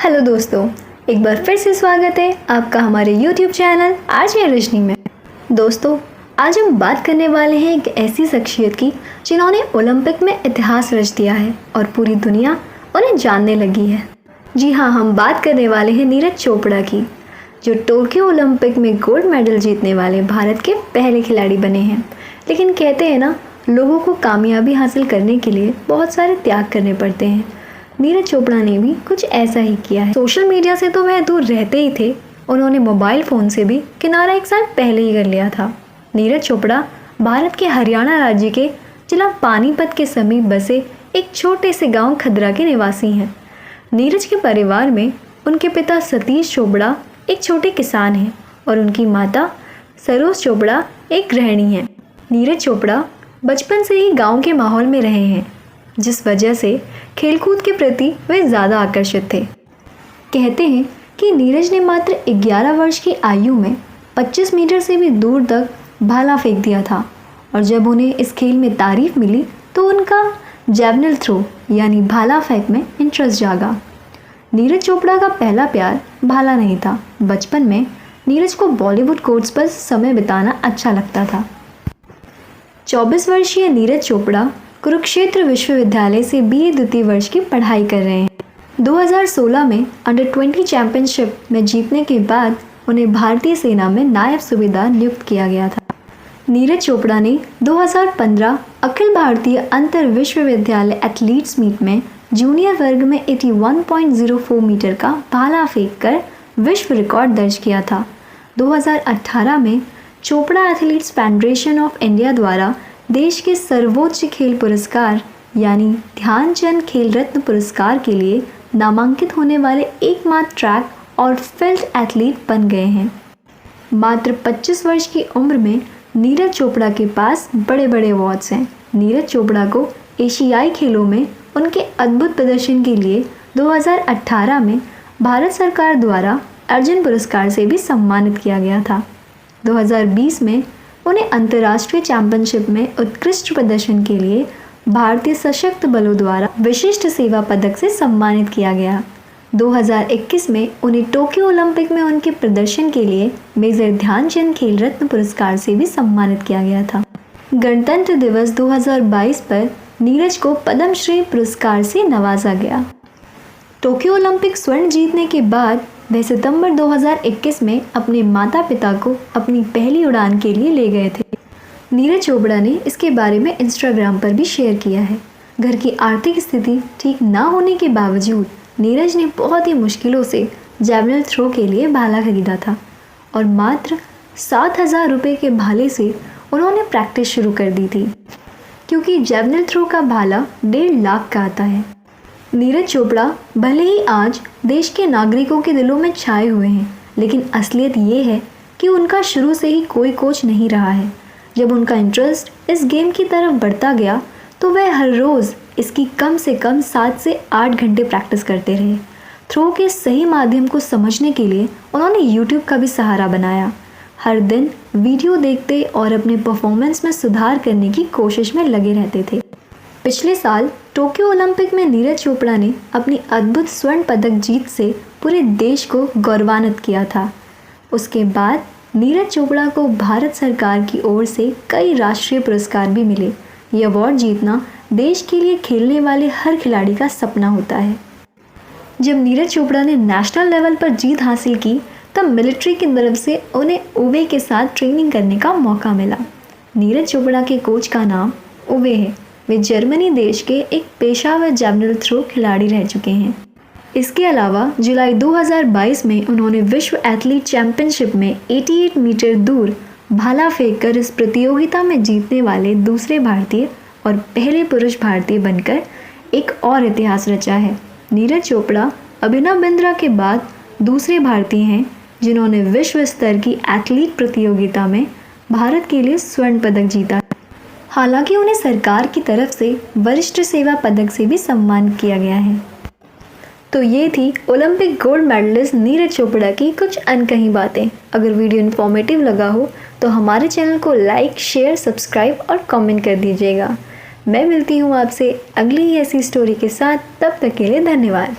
Hello दोस्तों, एक बार फिर से स्वागत है आपका हमारे YouTube चैनल आज मैं रजनी में। दोस्तों, आज हम बात करने वाले हैं एक ऐसी शख्सियत की जिन्होंने ओलंपिक में इतिहास रच दिया है और पूरी दुनिया उन्हें जानने लगी है। जी हाँ, हम बात करने वाले हैं नीरज चोपड़ा की, जो टोक्यो ओलंपिक में गोल्ड मेडल जीतने वाले भारत के पहले खिलाड़ी बने हैं। लेकिन कहते हैं ना, लोगों को कामयाबी हासिल करने के लिए बहुत सारे त्याग करने पड़ते हैं। नीरज चोपड़ा ने भी कुछ ऐसा ही किया है। सोशल मीडिया से तो वह दूर रहते ही थे, उन्होंने मोबाइल फ़ोन से भी किनारा एक साल पहले ही कर लिया था। नीरज चोपड़ा भारत के हरियाणा राज्य के जिला पानीपत के समीप बसे एक छोटे से गांव खदरा के निवासी हैं। नीरज के परिवार में उनके पिता सतीश चोपड़ा एक छोटे किसान हैं और उनकी माता सरोज चोपड़ा एक गृहिणी हैं। नीरज चोपड़ा बचपन से ही गांव के माहौल में रहे हैं, जिस वजह से खेलकूद के प्रति वे ज़्यादा आकर्षित थे। कहते हैं कि नीरज ने मात्र 11 वर्ष की आयु में 25 मीटर से भी दूर तक भाला फेंक दिया था और जब उन्हें इस खेल में तारीफ मिली तो उनका जैवलिन थ्रो यानी भाला फेंक में इंटरेस्ट जागा। नीरज चोपड़ा का पहला प्यार भाला नहीं था। बचपन में नीरज को बॉलीवुड कोर्ट्स पर समय बिताना अच्छा लगता था। 24 वर्षीय नीरज चोपड़ा कुरुक्षेत्र विश्वविद्यालय से BA द्वितीय वर्ष की पढ़ाई कर रहे हैं। 2016 में अंडर 20 चैंपियनशिप में जीतने के बाद उन्हें भारतीय सेना में नायब सूबेदार नियुक्त किया गया था। नीरज चोपड़ा ने 2015 अखिल भारतीय अंतर विश्वविद्यालय एथलीट्स मीट में जूनियर वर्ग में 81.04 मीटर का भाला फेंककर विश्व रिकॉर्ड दर्ज किया था। 2018 में Chopra athletes federation of India द्वारा देश के सर्वोच्च खेल पुरस्कार यानी ध्यानचंद खेल रत्न पुरस्कार के लिए नामांकित होने वाले एकमात्र ट्रैक और फील्ड एथलीट बन गए हैं। मात्र 25 वर्ष की उम्र में नीरज चोपड़ा के पास बड़े बड़े अवार्ड्स हैं। नीरज चोपड़ा को एशियाई खेलों में उनके अद्भुत प्रदर्शन के लिए 2018 में भारत सरकार द्वारा अर्जुन पुरस्कार से भी सम्मानित किया गया था। 2020 में उन्हें अंतर्राष्ट्रीय चैंपियनशिप में उत्कृष्ट प्रदर्शन के लिए भारतीय सशस्त्र बलों द्वारा विशिष्ट सेवा पदक से सम्मानित किया गया। 2021 में उन्हें टोक्यो ओलंपिक में उनके प्रदर्शन के लिए मेजर ध्यानचंद खेल रत्न पुरस्कार से भी सम्मानित किया गया था। गणतंत्र दिवस 2022 पर नीरज को पद्मश्री पुरस्कार से नवाजा गया। टोक्यो ओलंपिक स्वर्ण जीतने के बाद वह सितंबर 2021 में अपने माता पिता को अपनी पहली उड़ान के लिए ले गए थे। नीरज चोपड़ा ने इसके बारे में इंस्टाग्राम पर भी शेयर किया है। घर की आर्थिक स्थिति ठीक ना होने के बावजूद नीरज ने बहुत ही मुश्किलों से जैवलिन थ्रो के लिए भाला खरीदा था और मात्र 7,000 रुपये के भाले से उन्होंने प्रैक्टिस शुरू कर दी थी, क्योंकि जैवलिन थ्रो का भाला 1.5 लाख का आता है। नीरज चोपड़ा भले ही आज देश के नागरिकों के दिलों में छाए हुए हैं, लेकिन असलियत ये है कि उनका शुरू से ही कोई कोच नहीं रहा है। जब उनका इंटरेस्ट इस गेम की तरफ बढ़ता गया तो वह हर रोज़ इसकी कम से कम 7 से 8 घंटे प्रैक्टिस करते रहे। थ्रो के सही माध्यम को समझने के लिए उन्होंने YouTube का भी सहारा बनाया। हर दिन वीडियो देखते और अपने परफॉर्मेंस में सुधार करने की कोशिश में लगे रहते थे। पिछले साल टोक्यो ओलंपिक में नीरज चोपड़ा ने अपनी अद्भुत स्वर्ण पदक जीत से पूरे देश को गौरवान्वित किया था। उसके बाद नीरज चोपड़ा को भारत सरकार की ओर से कई राष्ट्रीय पुरस्कार भी मिले। ये अवार्ड जीतना देश के लिए खेलने वाले हर खिलाड़ी का सपना होता है। जब नीरज चोपड़ा ने नेशनल लेवल पर जीत हासिल की तब मिलिट्री की तरफ से उन्हें उवे के साथ ट्रेनिंग करने का मौका मिला। नीरज चोपड़ा के कोच का नाम उवे है। वे जर्मनी देश के एक पेशेवर जैवलिन थ्रो खिलाड़ी रह चुके हैं। इसके अलावा जुलाई 2022 में उन्होंने विश्व एथलीट चैंपियनशिप में 88 मीटर दूर भाला फेंककर इस प्रतियोगिता में जीतने वाले दूसरे भारतीय और पहले पुरुष भारतीय बनकर एक और इतिहास रचा है। नीरज चोपड़ा अभिनव बिंद्रा के बाद दूसरे भारतीय हैं जिन्होंने विश्व स्तर की एथलीट प्रतियोगिता में भारत के लिए स्वर्ण पदक जीता। हालांकि उन्हें सरकार की तरफ से वरिष्ठ सेवा पदक से भी सम्मानित किया गया है। तो ये थी Olympic gold medallist Neeraj Chopra की कुछ अनकही बातें। अगर वीडियो इन्फॉर्मेटिव लगा हो तो हमारे चैनल को लाइक, शेयर, सब्सक्राइब और कमेंट कर दीजिएगा। मैं मिलती हूँ आपसे अगली ही ऐसी स्टोरी के साथ। तब तक के लिए धन्यवाद।